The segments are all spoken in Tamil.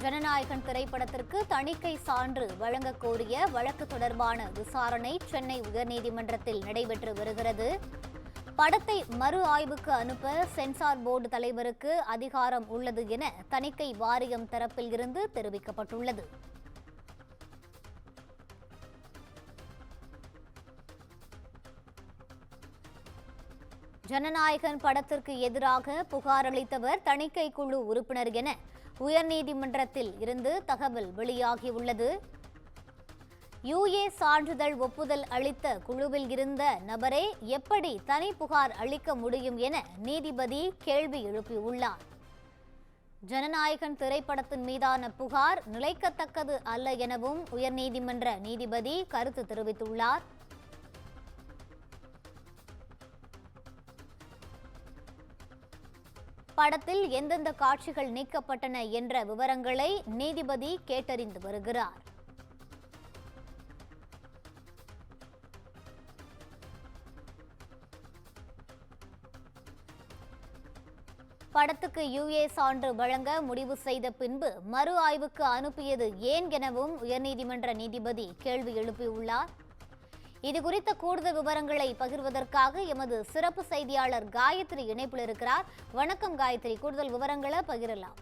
ஜனநாயகன் திரைப்படத்திற்கு தணிக்கை சான்று வழங்கக் கோரிய வழக்கு தொடர்பான விசாரணை சென்னை உயர்நீதிமன்றத்தில் நடைபெற்று வருகிறது. படத்தை மறு ஆய்வுக்கு அனுப்ப சென்சார் போர்டு தலைவருக்கு அதிகாரம் உள்ளது என தணிக்கை வாரியம் தரப்பில் இருந்து தெரிவிக்கப்பட்டுள்ளது. ஜனநாயகன் படத்திற்கு எதிராக புகார் அளித்தவர் தணிக்கை குழு உறுப்பினர் என உயர்நீதிமன்றத்தில் இருந்து தகவல் வெளியாகியுள்ளது. யுஏ சான்றிதழ் ஒப்புதல் அளித்த குழுவில் இருந்த நபரே எப்படி தனி புகார் அளிக்க முடியும் என நீதிபதி கேள்வி எழுப்பியுள்ளார். ஜனநாயகன் திரைப்படத்தின் மீதான புகார் நிலைக்கத்தக்கது அல்ல எனவும் உயர்நீதிமன்ற நீதிபதி கருத்து தெரிவித்துள்ளார். படத்தில் எந்தெந்த காட்சிகள் நீக்கப்பட்டன என்ற விவரங்களை நீதிபதி கேட்டறிந்து வருகிறார். படத்துக்கு யுஏ சான்று வழங்க முடிவு செய்த பின்பு மறு ஆய்வுக்கு அனுப்பியது ஏன் எனவும் உயர்நீதிமன்ற நீதிபதி கேள்வி எழுப்பியுள்ளார். இதுகுறித்த கூடுதல் விவரங்களை பகிர்வதற்காக எமது சிறப்பு செய்தியாளர் காயத்ரி இணைப்பில் இருக்கிறார். வணக்கம் காயத்ரி, கூடுதல் விவரங்களை பகிரலாம்.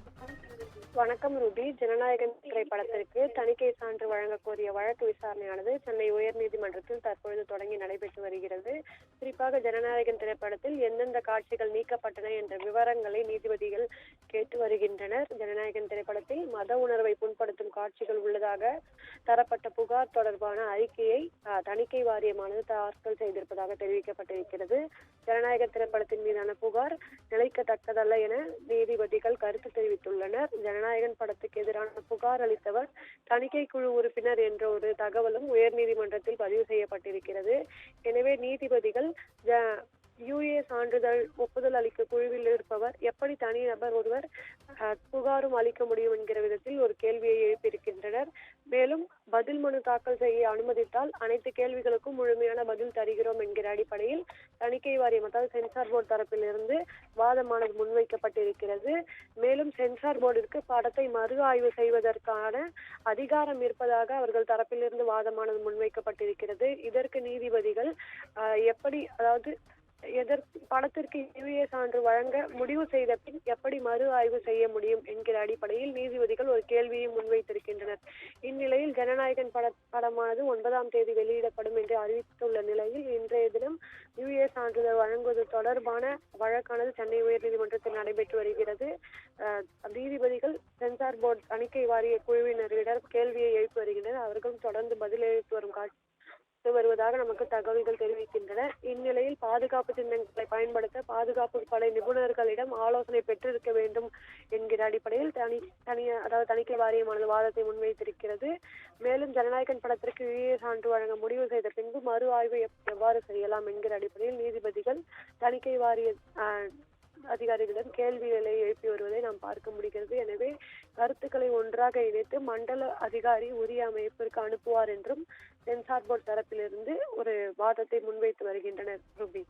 வணக்கம் ரூபி. ஜனநாயகன் திரைப்படத்திற்கு தணிக்கை சான்று வழங்க கோரிய வழக்கு விசாரணையானது சென்னை உயர்நீதிமன்றத்தில் தற்பொழுது தொடங்கி நடைபெற்று வருகிறது. குறிப்பாக ஜனநாயகன் திரைப்படத்தில் எந்தெந்த காட்சிகள் நீக்கப்பட்டன என்ற விவரங்களை நீதிபதிகள் கேட்டு வருகின்றனர். ஜனநாயகன் திரைப்படத்தில் மத உணர்வை புண்படுத்தும் காட்சிகள் உள்ளதாக தரப்பட்ட புகார் தொடர்பான அறிக்கையை தணிக்கை வாரியமானது தாக்கல் செய்திருப்பதாக தெரிவிக்கப்பட்டிருக்கிறது. ஜனநாயகன் திரைப்படத்தின் மீதான புகார் நிலைக்கத்தக்கதல்ல என நீதிபதிகள் கருத்து தெரிவித்துள்ளனர். ஜனநாயகன் படத்துக்கு எதிரான புகார் அளித்தவர் தணிக்கை குழு உறுப்பினர் என்ற ஒரு தகவலும் உயர்நீதிமன்றத்தில் பதிவு செய்யப்பட்டிருக்கிறது. எனவே நீதிபதிகள் யுஏ சான்றிதழ் ஒப்புதல் அளிக்க குழுவில் இருப்பவர் எப்படி தனி நபர் ஒருவர் புகாரும் அளிக்க முடியும் என்கிற விதத்தில் ஒரு கேள்வியை எழுப்பியிருக்கின்றனர். மேலும் பதில் மனு தாக்கல் செய்ய அனுமதித்தால் அனைத்து கேள்விகளுக்கும் முழுமையான பதில் தருகிறோம் என்கிற அடிப்படையில் தணிக்கை வாரியம் அதாவது சென்சார் போர்டு தரப்பிலிருந்து வாதமானது முன்வைக்கப்பட்டிருக்கிறது. மேலும் சென்சார் போர்டிற்கு படத்தை மறு ஆய்வு செய்வதற்கான அதிகாரம் இருப்பதாக அவர்கள் தரப்பிலிருந்து வாதமானது முன்வைக்கப்பட்டிருக்கிறது. இதற்கு நீதிபதிகள் எப்படி அதாவது படத்திற்கு யுஏ சான்று வழங்க முடிவு செய்த பின் எப்படி மறு ஆய்வு செய்ய முடியும் என்கிற அடிப்படையில் நீதிபதிகள் ஒரு கேள்வியை முன்வைத்திருக்கின்றனர். இந்நிலையில் ஜனநாயகன் படமானது 9ஆம் தேதி வெளியிடப்படும் என்று அறிவித்துள்ள நிலையில் இன்றைய தினம் யுஏ சான்றிதழ் வழங்குவது தொடர்பான வழக்கானது சென்னை உயர்நீதிமன்றத்தில் நடைபெற்று வருகிறது. நீதிபதிகள் சென்சார் போர்டு தணிக்கை வாரிய குழுவினரிடம் கேள்வியை எழுப்பி வருகின்றனர். அவர்களும் தொடர்ந்து பதிலளித்து வரும் வருவதாக நமக்கு தகவல்கள் தெரிவிக்கின்றன. இந்நிலையில் பாதுகாப்பு சின்னங்களை பயன்படுத்த பாதுகாப்பு படை நிபுணர்களிடம் ஆலோசனை பெற்றிருக்க வேண்டும் என்கிற அடிப்படையில் தணிக்கை வாரியமானது வாதத்தை முன்வைத்திருக்கிறது. மேலும் ஜனநாயகன் படத்திற்கு யுஏ சான்று வழங்க முடிவு செய்த பின்பு மறு ஆய்வு எவ்வாறு செய்யலாம் என்கிற அடிப்படையில் நீதிபதிகள் தணிக்கை வாரிய அதிகாரிகளிடம் கேள்விகளை எழுப்பி வருவதை நாம் பார்க்க முடிகிறது. எனவே கருத்துக்களை ஒன்றாக இணைத்து மண்டல அதிகாரி உரிய அமைப்பிற்கு அனுப்புவார் என்றும் சென்சார் போர்டு தரப்பிலிருந்து ஒரு வாதத்தை முன்வைத்து வருகின்றனர். ரூபி,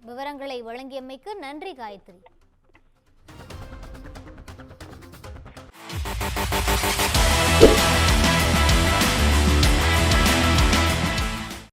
விவரங்களை வழங்கியமைக்கு நன்றி காயத்ரி.